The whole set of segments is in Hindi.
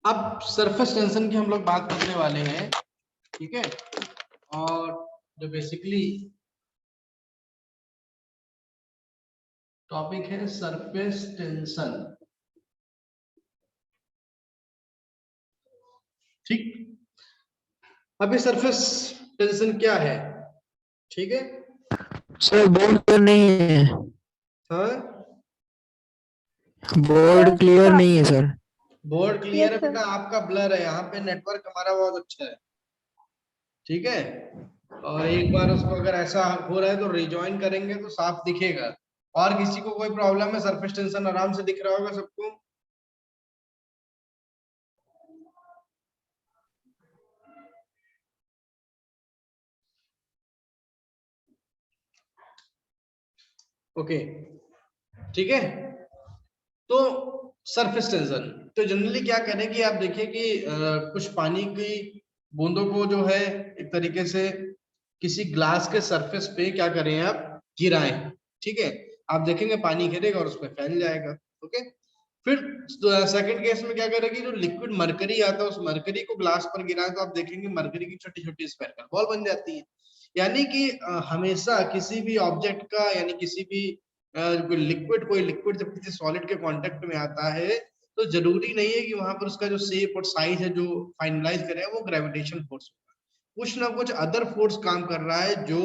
अब सरफेस टेंशन की हम लोग बात करने वाले हैं, ठीक है। और जो बेसिकली टॉपिक है सरफेस टेंशन, ठीक। अभी सरफेस टेंशन क्या है, ठीक है। सर बोर्ड क्लियर नहीं है। हाँ, बोर्ड क्लियर नहीं है सर। बोर्ड क्लियर है Yes, sir. बेटा, आपका ब्लर है, यहाँ पे नेटवर्क हमारा बहुत अच्छा है, ठीक है। और एक बार उसको अगर ऐसा हो रहा है तो रिजॉइन करेंगे तो साफ दिखेगा। और किसी को कोई प्रॉब्लम है? सरफेस टेंशन आराम से दिख रहा होगा सबको। ओके, ठीक है। तो सरफेस टेंशन तो जनरली क्या करें कि आप देखिए कि कुछ पानी की बूंदों को जो है एक तरीके से किसी ग्लास के सरफेस पे क्या करें आप, गिराएं, ठीक है। आप देखेंगे पानी गिरेगा और उस पर फैल जाएगा, ओके। फिर सेकंड केस में क्या करेगी, जो लिक्विड मरकरी आता है उस मरकरी को ग्लास पर गिराएं तो आप देखेंगे मरकरी की छोटी छोटी स्फेरिकल बॉल बन जाती है। यानी कि हमेशा किसी भी ऑब्जेक्ट का, यानी किसी भी कोई लिक्विड जब किसी सॉलिड के कांटेक्ट में आता है तो जरूरी नहीं है कि वहां पर उसका जो शेप और साइज है जो फाइनलाइज करे वो ग्रेविटेशन फोर्स होगा। कुछ ना कुछ अदर फोर्स काम कर रहा है जो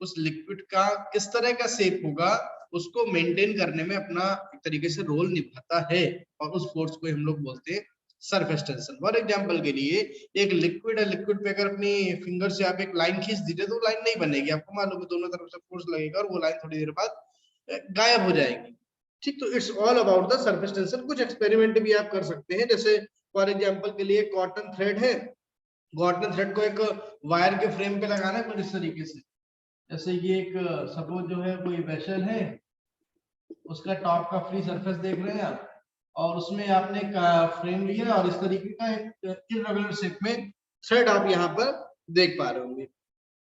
उस लिक्विड का किस तरह का शेप होगा उसको मेंटेन करने में अपना एक तरीके से रोल निभाता है, और उस फोर्स को हम लोग बोलते हैं सरफेस टेंशन। फॉर एग्जांपल के लिए एक लिक्विड है, लिक्विड पे अगर अपनी फिंगर से आप एक लाइन खींच दीजिए तो लाइन नहीं बनेगी, आपको मालूम है, दोनों तरफ से फोर्स लगेगा और वो लाइन थोड़ी देर बाद गायब हो जाएगी, ठीक। तो it's all about the surface tension. कुछ एक्सपेरिमेंट भी आप कर सकते हैं, जैसे फॉर एग्जांपल के लिए कॉटन थ्रेड है, कॉटन थ्रेड को एक वायर के फ्रेम पे लगाना है कुछ इस तरीके से। जैसे ये एक सपोज जो है कोई वेसल है, उसका टॉप का फ्री सरफेस देख रहे हैं आप, और उसमें आपने फ्रेम लिया और इस तरीके का एक इरेगुलर शेप में थ्रेड आप यहाँ पर देख पा रहे होंगे,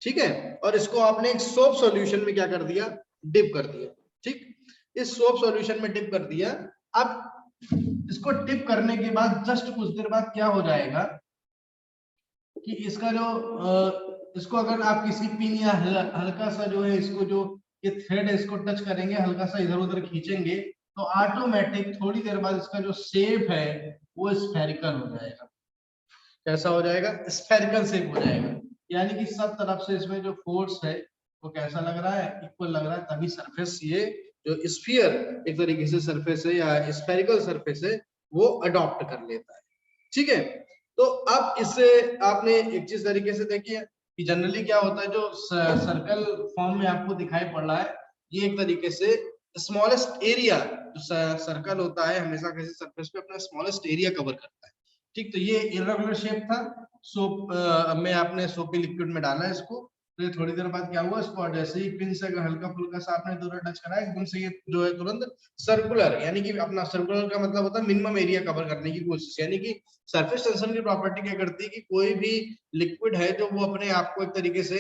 ठीक है। और इसको आपने एक सोप सॉल्यूशन में क्या कर दिया, डिप कर दिया, ठीक। इस सोप सॉल्यूशन में डिप कर दिया। अब इसको डिप करने के बाद जस्ट कुछ देर बाद क्या हो जाएगा कि इसका जो इसको अगर आप किसी पिन या हल्का सा जो है इसको जो ये थ्रेड है इसको टच करेंगे, हल्का सा इधर उधर खींचेंगे तो ऑटोमेटिक थोड़ी देर बाद इसका जो शेप है वो स्फेरिकल हो जाएगा। कैसा हो जाएगा? स्फेरिकल शेप हो जाएगा। यानी कि सब तरफ से इसमें जो फोर्स है वो कैसा लग रहा है, इक्वल लग रहा है, तभी सरफेस, ये जो स्फीयर एक तरीके से सरफेस है या स्फेरिकल सरफेस है वो अडॉप्ट कर लेता है, ठीक है। तो अब इससे आपने एक चीज तरीके से देखिए कि जनरली क्या होता है, जो सर्कल फॉर्म में आपको दिखाई पड़ रहा है ये एक तरीके से स्मॉलेस्ट एरिया, जो सर्कल होता है हमेशा किसी सरफेस पे अपना स्मॉलेस्ट एरिया कवर करता है, ठीक। तो ये इरेगुलर शेप था, सोप में आपने सोपी लिक्विड में डाला इसको, तो ये थोड़ी देर बाद क्या हुआ, इसको जैसे ही पिन से हल्का फुल्का सा आपने दूर टच करा एकदम से ये जो है तुरंत सर्कुलर, यानी कि अपना सर्कुलर का मतलब होता है मिनिमम एरिया कवर करने की कोशिश। यानी कि सरफेस टेंशन की प्रॉपर्टी क्या करती है कि कोई भी लिक्विड है जो वो अपने आप को एक तरीके से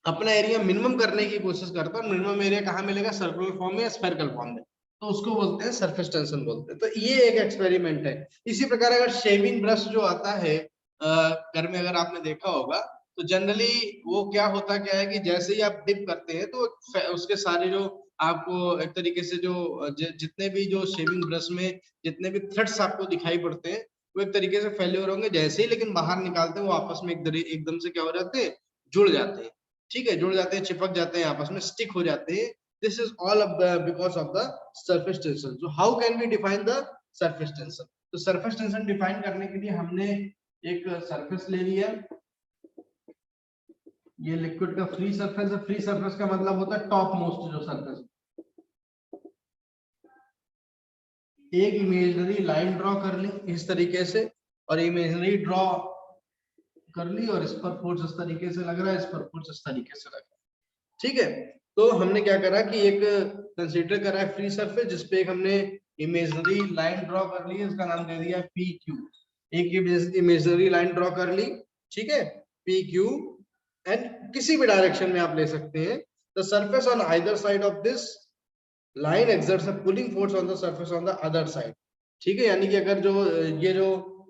अपना एरिया मिनिमम करने की कोशिश करता है। मिनिमम एरिया कहाँ मिलेगा? सर्कुलर फॉर्म में या स्फेरिकल फॉर्म में, तो उसको बोलते हैं सरफेस टेंशन बोलते हैं। तो ये एक एक्सपेरिमेंट है। इसी प्रकार अगर शेविंग ब्रश जो आता है घर में, अगर आपने देखा होगा तो जनरली वो क्या होता क्या है कि जैसे ही आप डिप करते हैं तो उसके सारे जो आपको एक तरीके से जो जितने भी जो शेविंग ब्रश में जितने भी थ्रेड्स आपको दिखाई पड़ते हैं वो एक तरीके से फैले हुए होंगे, जैसे ही लेकिन बाहर निकालते हैं वो आपस में एकदम से क्या हो जाते हैं, जुड़ जाते हैं, ठीक है, जुड़ जाते हैं, चिपक जाते हैं, आपस में स्टिक हो जाते हैं। This is all because of the surface tension. So how can we define the surface tension? तो सरफेस टेंशन डिफाइन करने के लिए हमने एक सरफेस ले लिया, ये लिक्विड का फ्री सरफेस है। फ्री सरफेस का मतलब होता है टॉप मोस्ट जो सरफेस। एक इमेजिनरी लाइन ड्रॉ कर ली इस तरीके से, और इमेजिनरी ड्रॉ कर ली, और इस पर फोर्स इस तरीके से लग रहा है, इस पर फोर्स इस तरीके से लग रहा है, ठीक है। तो हमने क्या करा कि एक कंसीडर करा है फ्री सरफेस जिसपे एक हमने इमेजिनरी लाइन ड्रॉ कर ली है, इसका नाम दे दिया पी क्यू। एक इमेजिनरी लाइन ड्रॉ कर ली, ठीक है, पी क्यू, एंड किसी भी डायरेक्शन में आप ले सकते हैं। The surface on either side of this line exerts a pulling force on the surface on the other side, ठीक है। यानी कि अगर जो ये जो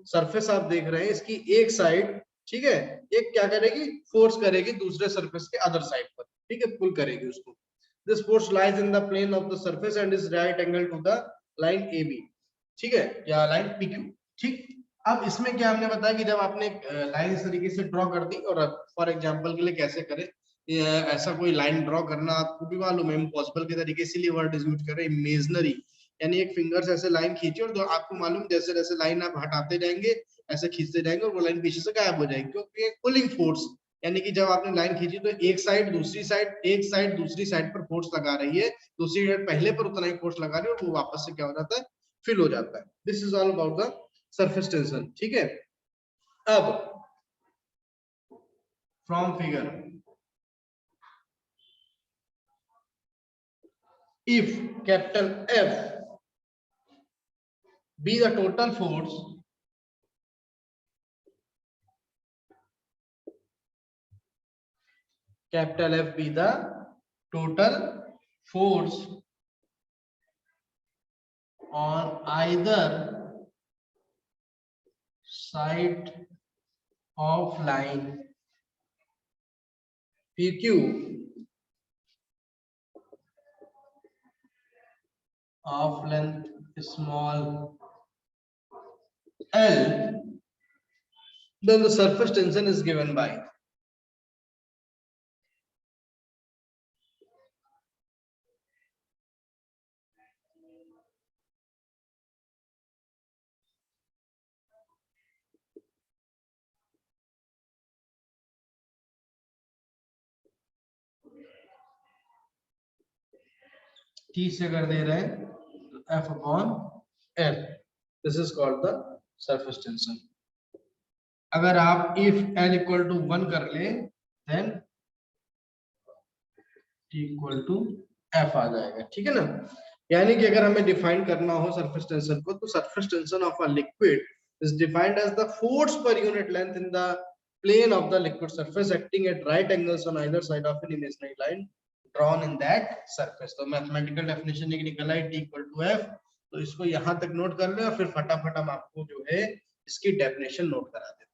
सरफेस आप देख रहे हैं इसकी एक साइड, ठीक है, एक क्या करेगी, फोर्स करेगी दूसरे सरफेस के अदर साइड पर, ठीक है, पुल करेगी उसको। This force lies in the plane of the surface and is right angle to the line A B, ठीक है, या लाइन पी क्यू, ठीक। अब इसमें क्या हमने बताया कि जब आपने लाइन इस तरीके से ड्रॉ कर दी, और फॉर एग्जांपल के लिए कैसे करें, ऐसा कोई लाइन ड्रॉ करना आपको भी मालूम है, इम्पॉसिबल के तरीके से वर्ड यूज कर रहे हैं, इमेजिनरी, यानी एक फिंगर से ऐसे लाइन खींची और तो आपको मालूम जैसे जैसे लाइन आप हटाते जाएंगे ऐसे खींचते जाएंगे और वो लाइन पीछे से गायब हो जाएगी, क्योंकि एक पुलिंग फोर्स, यानी कि जब आपने लाइन खींची तो एक साइड दूसरी साइड, एक साइड दूसरी साइड पर फोर्स लगा रही है, दूसरी साइड पहले पर उतना ही फोर्स लगा रही है और वो वापस से क्या हो जाता है, फिल हो जाता है। This is all about the surface tension, ठीक है। अब from figure, if capital F be the total force, capital F be the total force on either side of line PQ of length small l, then the surface tension is given by, T से अगर दे रहे हैं तो F upon L, this is called the surface tension। अगर आप if L equal to 1 कर ले then T equal to F आ जाएगा, ठीक है ना। यानी कि अगर हमें डिफाइन करना हो सरफेस टेंशन को, तो surface tension of a liquid is defined as the force per unit length in the plane of the liquid surface acting at right angles on either side of an imaginary line drawn in that surface। तो मैथमेटिकल डेफिनेशन एक निकला है T equal to F, तो इसको यहां तक नोट कर ले और फिर फटाफट हम आपको जो है इसकी डेफिनेशन नोट करा देते हैं।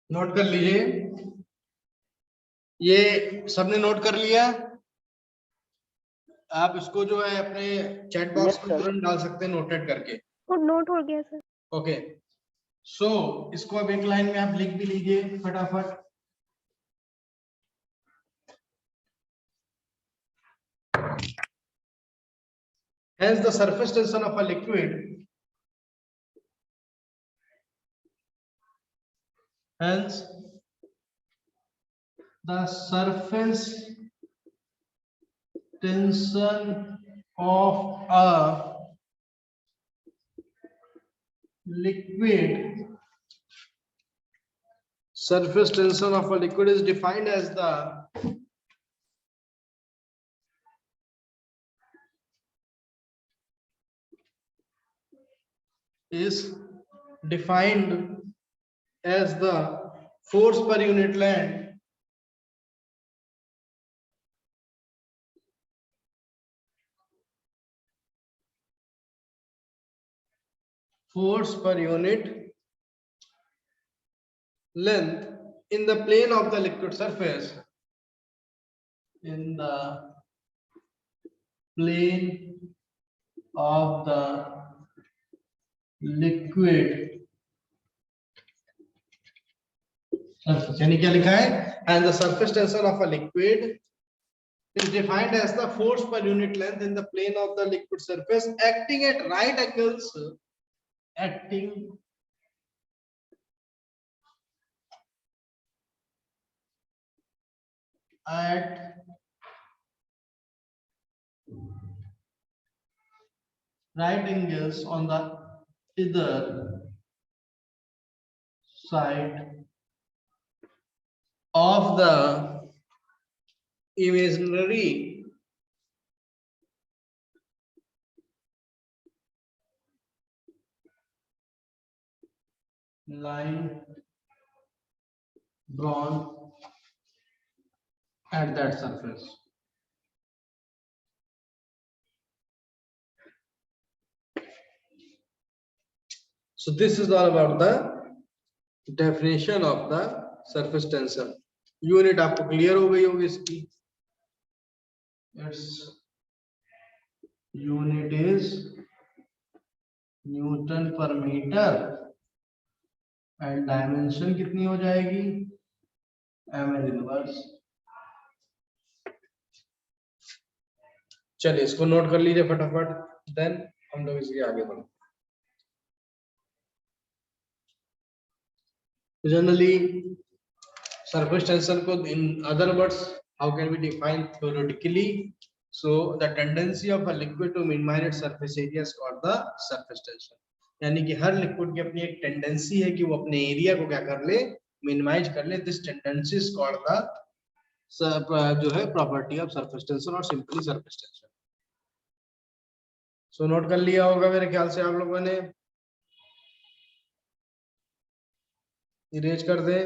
नोट कर लीजिए, ये सबने नोट कर लिया। आप इसको जो है अपने चैट बॉक्स में तुरंत डाल सकते हैं नोटेड करके। नोट हो गया सर। ओके, सो इसको अब एक लाइन में आप लिख भी लीजिए फटाफट। Hence the surface tension of a liquid, hence the surface tension of a liquid, surface tension of a liquid is defined as the force per unit length force per unit length in the plane of the liquid surface, in the plane of the liquid surface, यानी क्या लिखा है, and the surface tension of a liquid is defined as the force per unit length in the plane of the liquid surface acting at right angles, acting at right angles on the either side of the imaginary line drawn at that surface. So this is all about the definition of the surface tension. Unit आपको क्लियर हो गई होगी इसकी. Its unit is न्यूटन पर मीटर एंड डायमेंशन कितनी हो जाएगी, एम एल इनवर्स. चलिए इसको नोट कर लीजिए फटाफट, देन हम लोग इसके आगे बढ़ें. जनरली surface tension को in other words how can we define theoretically? So the tendency of a liquid to minimize its surface area is called the surface tension. यानी कि हर लिक्विड की अपनी एक टेंडेंसी है कि वो अपने एरिया को क्या कर ले, मिनिमाइज कर ले. This tendency is called the जो है प्रॉपर्टी ऑफ सरफेस टेंशन और simply surface tension. So note कर लिया होगा मेरे ख्याल से आप लोगों ने. इरेज कर दे.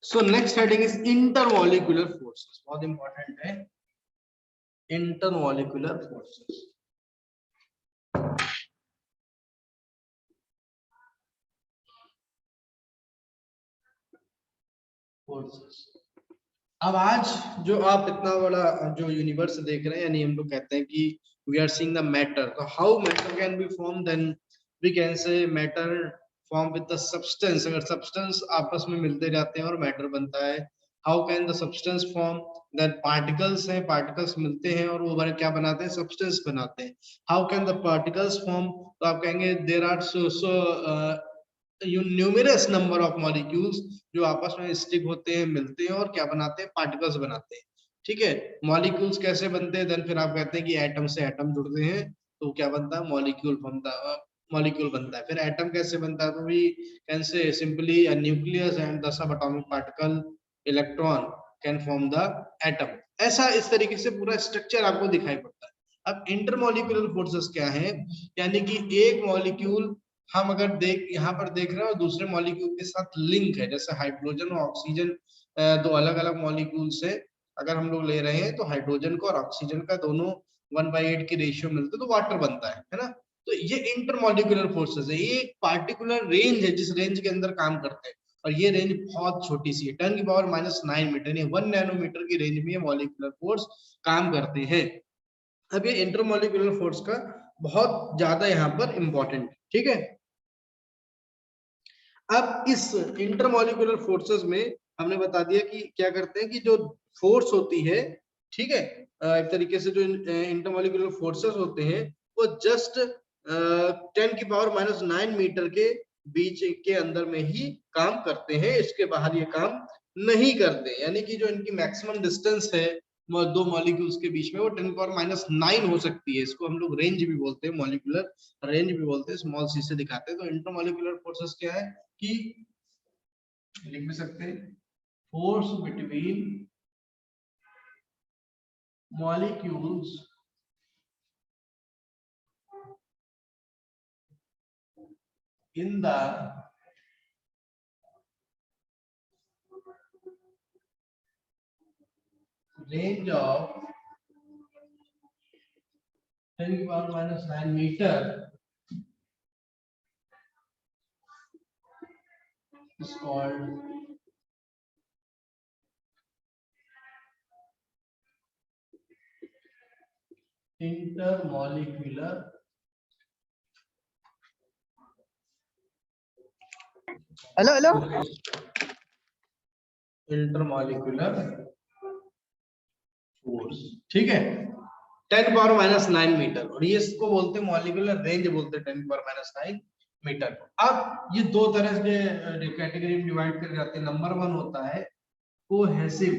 So next heading is intermolecular forces. बहुत important है intermolecular forces. अब आज जो आप इतना बड़ा जो यूनिवर्स देख रहे हैं, यानी हम लोग कहते हैं कि we are seeing the matter. So how matter can be formed? Then we can say matter form with the substance. अगर substance आपस में मिलते जाते हैं और matter बनता है. How can the substance form? Then particles हैं, particles मिलते हैं और वो क्या बनाते हैं, substance बनाते हैं. How can the particles form? तो आप कहेंगे there are numerous number of molecules जो आपस में स्टिक होते हैं, मिलते हैं और क्या बनाते हैं, पार्टिकल्स बनाते हैं. ठीक है, मॉलिक्यूल्स कैसे बनते हैं, देन फिर आप कहते हैं कि एटम से एटम जुड़ते हैं तो क्या बनता है, मॉलिक्यूल बनता है. फिर एटम कैसे बनता है, तो भी can say simply a nucleus and the sub atomic particle electron can form the atom. ऐसा इस तरीके से पूरा स्ट्रक्चर आपको दिखाई पड़ता है. अब इंटरमॉलिक्यूलर फोर्सेस क्या है, यानी कि एक मॉलिक्यूल हम अगर यहाँ पर देख रहे हैं और दूसरे मॉलिक्यूल के साथ लिंक है, जैसे हाइड्रोजन और ऑक्सीजन दो अलग अलग मॉलिक्यूल्स है. अगर हम लोग ले रहे हैं तो हाइड्रोजन को और ऑक्सीजन का दोनों 1/8 की रेशियो मिलते तो वाटर बनता है ना. तो ये इंटरमॉलिक्यूलर फोर्सेस है. ये एक पार्टिकुलर रेंज है जिस रेंज के अंदर काम करते हैं और ये रेंज बहुत छोटी सी है, 10⁻⁹ मीटर, 1 नैनोमीटर की रेंज में मॉलिक्यूलर फोर्स काम करते हैं. अब ये इंटरमॉलिक्यूलर फोर्स का बहुत ज्यादा यहाँ पर इंपॉर्टेंट. ठीक है, अब इस इंटरमॉलिक्यूलर फोर्सेस में हमने बता दिया कि क्या करते हैं कि जो फोर्स होती है, ठीक है, एक तरीके से जो इंटरमॉलिक्यूलर फोर्सेस होते हैं वो जस्ट 10⁻⁹ मीटर के बीच के अंदर में ही काम करते हैं, इसके बाहर ये काम नहीं करते। यानी कि जो इनकी मैक्सिमम डिस्टेंस है दो मॉलिक्यूल्स के बीच में, वो 10⁻⁹ हो सकती है। इसको हम लोग रेंज भी बोलते हैं, मॉलिक्यूलर रेंज भी बोलते हैं, स्मॉल सी से दिखाते हैं। तो इंटरमॉलिक्यूलर फोर्सेस क्या है कि लिख भी सकते हैं, force between molecules in the range of 10⁻⁹ meter is called intermolecular intermolecular force. ठीक है, 10⁻⁹ मीटर, और ये इसको बोलते हैं मॉलिक्यूलर रेंज, बोलते हैं 10⁻⁹ मीटर को। अब ये दो तरह से कैटेगरी में डिवाइड कर जाते हैं। नंबर 1 होता है कोहेसिव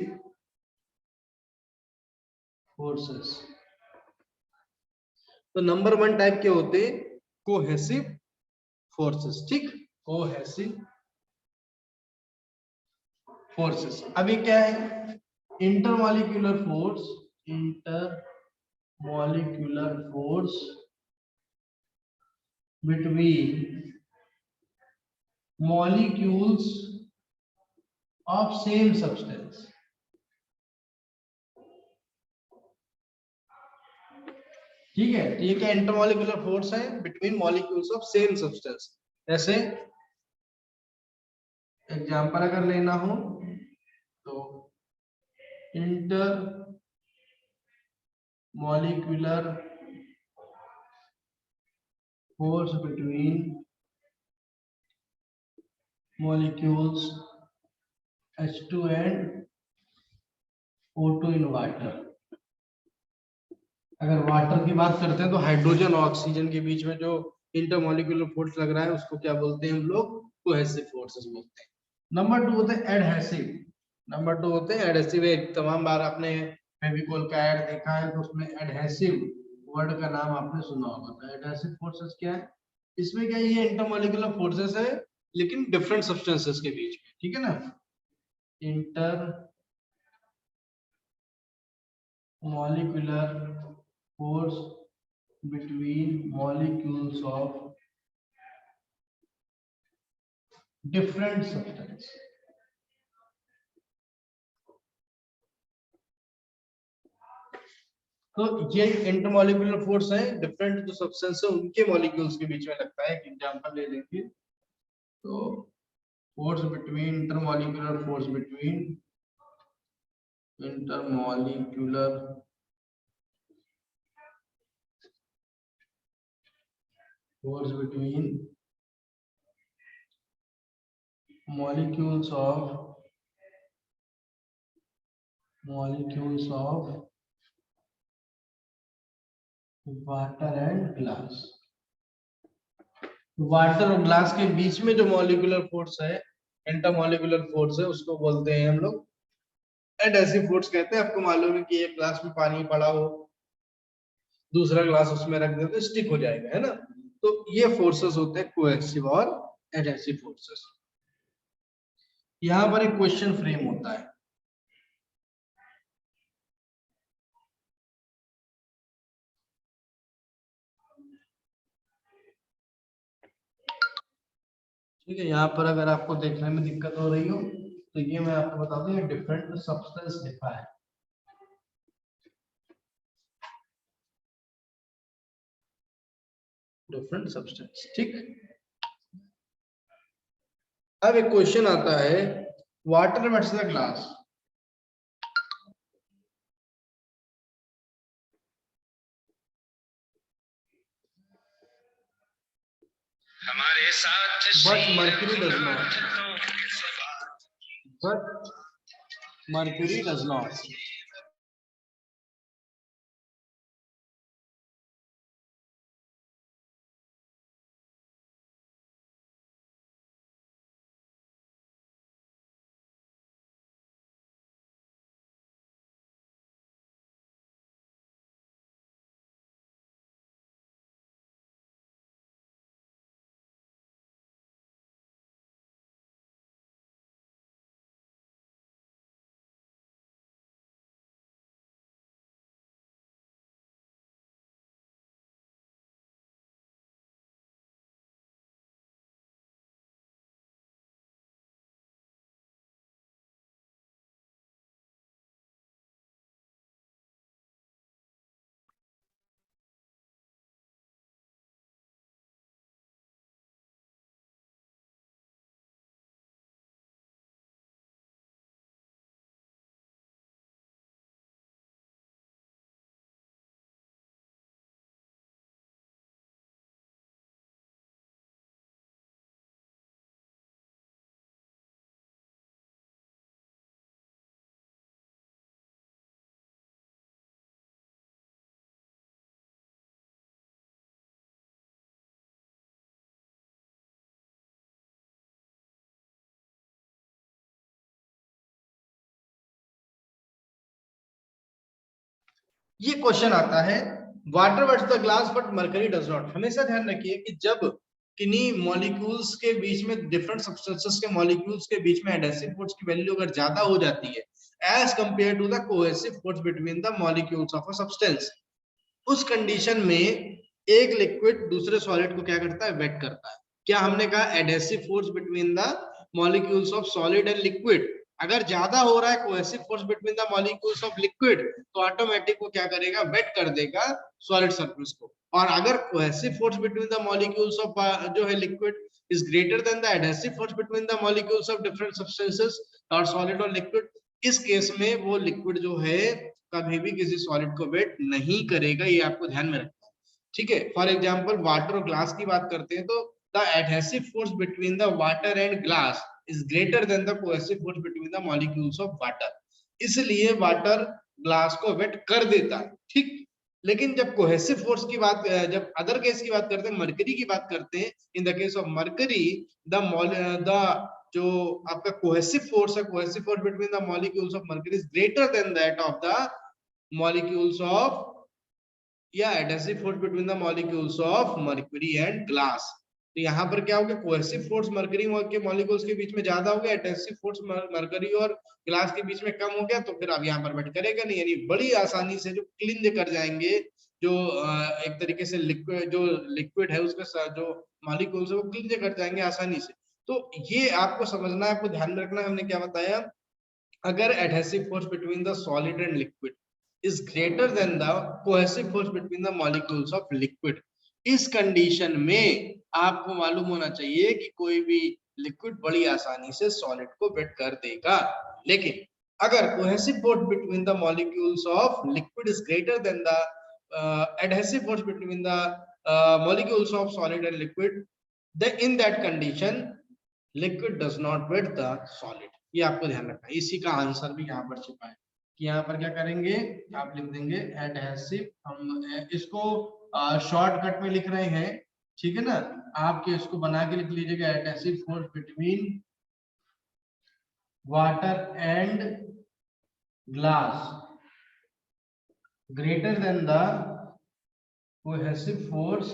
फोर्सेस। तो नंबर 1 टाइप के होते हैं कोहेसिव फोर्सेस। ठीक, कोहेसिव फोर्सेस। अभी क्या है, intermolecular force, intermolecular force between molecules of same substance. ठीक है, तो ये क्या इंटरमॉलिक्यूलर फोर्स है between molecules of same substance. जैसे एग्जांपल अगर लेना हो तो inter molecular force between molecules H2 and O2 in water। अगर वाटर की बात करते हैं तो हाइड्रोजन और ऑक्सीजन के बीच में जो इंटरमॉलिक्यूलर फोर्स लग रहा है उसको क्या बोलते हैं हम लोग, कोहेसिव फोर्सेस बोलते हैं। नंबर 2 होते हैं एडहेसिव। नंबर 2 होते हैं एडहेसिव। एक तमाम बार आपने फेविकोल का ऐड देखा है तो उसमें एडहेसिव वर्ड का नाम आपने सुना होगा। तो एडहेसिव फोर्सेस क्या है, इसमें क्या ये इंटरमॉलिक्यूलर फोर्सेस है लेकिन डिफरेंट सब्सटेंसेस के बीच में। ठीक है ना, inter molecular force between molecules of different substance। तो ये इंटरमॉलिक्यूलर फोर्स है, डिफरेंट जो सब्सटेंस है उनके मॉलिक्यूल्स के बीच में लगता है। एक एग्जांपल ले लेंगे तो force between intermolecular force between intermolecular force between molecules of water and glass. Water और ग्लास के बीच में जो मॉलिक्यूलर फोर्स है, इंटरमॉलिक्यूलर फोर्स है, उसको बोलते हैं हम लोग एडहेसिव फोर्स कहते हैं। आपको मालूम है कि एक ग्लास में पानी पड़ा हो, दूसरा ग्लास उसमें रख दे तो स्टिक हो जाएगा, है ना। तो ये फोर्सेस होते हैं कोहेसिव और एडहेसिव फोर्सेस। यहाँ पर एक क्वेश्चन फ्रेम होता है, ठीक है। यहाँ पर अगर आपको देखने में दिक्कत हो रही हो तो ये मैं आपको बता दूं, ये डिफरेंट सब्सटेंस लिखा है। डिफरेंट सब्सटेंस, ठीक। अब एक क्वेश्चन आता है, वाटर वर्सेस द ग्लास। हमारे साथ but mercury does not, but mercury does not. ये क्वेश्चन आता है, water wets the glass but mercury does not. हमेशा ध्यान रखिए कि जब किन्हीं मॉलिक्यूल्स के बीच में, डिफरेंट सब्सटेंसेस के मॉलिक्यूल्स के बीच में एडहेसिव फोर्स की वैल्यू अगर ज्यादा हो जाती है as compare to the cohesive force between the molecules of a substance, उस कंडीशन में एक लिक्विड दूसरे सॉलिड को क्या करता है, वेट करता है। क्या हमने कहा, adhesive force between the molecules of solid and liquid अगर ज्यादा हो रहा है cohesive force between the molecules of liquid, तो ऑटोमेटिक वो क्या करेगा, वेट कर देगा सॉलिड सरफेस को। और अगर cohesive force between the molecules of जो है liquid is greater then the adhesive force between the molecules of different substances और सॉलिड और लिक्विड, इस केस में वो लिक्विड जो है कभी भी किसी सॉलिड को वेट नहीं करेगा। ये आपको ध्यान में रखना है, ठीक है। फॉर एग्जांपल वाटर और ग्लास की बात करते हैं तो the adhesive force between the water and glass is greater than the cohesive force between the molecules of water, इसलिए वाटर ग्लास को वेट कर देता है, ठीक। लेकिन जब कोहेसिव फोर्स की बात, जब अदर केस की बात करते हैं, मरकरी की बात करते हैं, in the case of mercury the जो आपका कोहेसिव फोर्स है, cohesive force between the molecules of mercury is greater than that of the molecules of या adhesive force between the molecules of mercury and glass. तो यहाँ पर क्या हो गया, कोहेसिव फोर्स मरकरी के मॉलिक्यूल्स के बीच में ज्यादा हो गया, एडहेसिव फोर्स मरकरी और ग्लास के बीच में कम हो गया, तो फिर अब यहाँ पर वेट करेगा नहीं, यानी बड़ी आसानी से जो क्लीन कर जाएंगे, जो एक तरीके से लिक्विड, जो लिक्विड है उसके साथ जो मॉलिक्यूल्स है वो क्लीन कर जाएंगे आसानी से। तो ये आपको समझना है, आपको ध्यान में रखना है। हमने क्या बताया, अगर adhesive force between the solid and liquid is greater than the cohesive force between the molecules of liquid, इस कंडीशन में आपको मालूम होना चाहिए कि कोई भी लिक्विड बड़ी आसानी से सॉलिड को वेट कर देगा। लेकिन अगर cohesive force between the molecules of liquid is greater than the adhesive force between the molecules of solid and liquid, then in that condition liquid does not wet the solid। ये आपको ध्यान रखना है। इसी का आंसर भी यहाँ पर छिपा है कि यहाँ पर क्या करेंगे, आप लिख देंगे एडहेसिव, हम इसको शॉर्टकट में लिख रहे हैं, ठीक है ना। आपके इसको बना के लिख लीजिएगा, adhesive force between water and glass greater than the cohesive force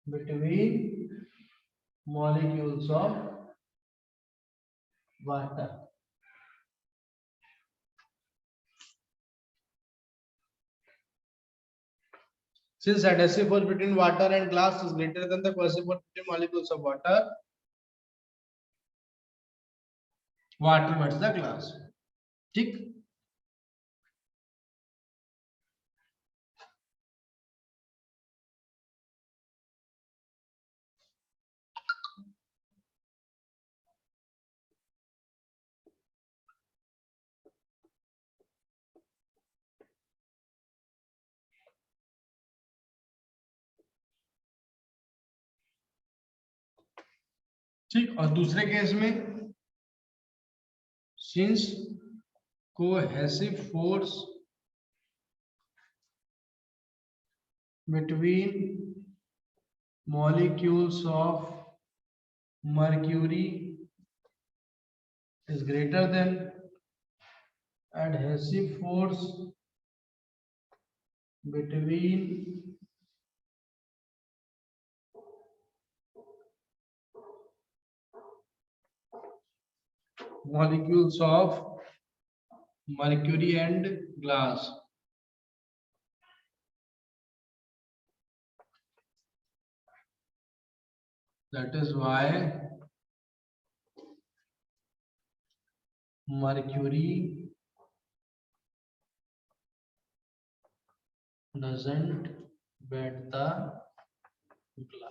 between molecules of water. Since adhesive force between water and glass is greater than the cohesive force between molecules of water, water wets the glass, ठीक। ठीक, और दूसरे केस में since cohesive force between molecules of mercury is greater than adhesive force between molecules of mercury and glass, that is why mercury doesn't wet the glass।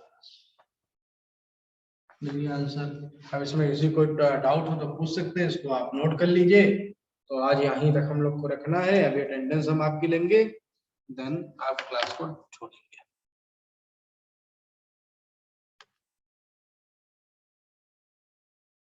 मेरी आंसर। अब इसमें किसी को डाउट हो तो पूछ सकते हैं, इसको आप नोट कर लीजिए। तो आज यहीं तक हम लोग को रखना है, अभी अटेंडेंस हम आपकी लेंगे, देन आप क्लास को छोड़ेंगे।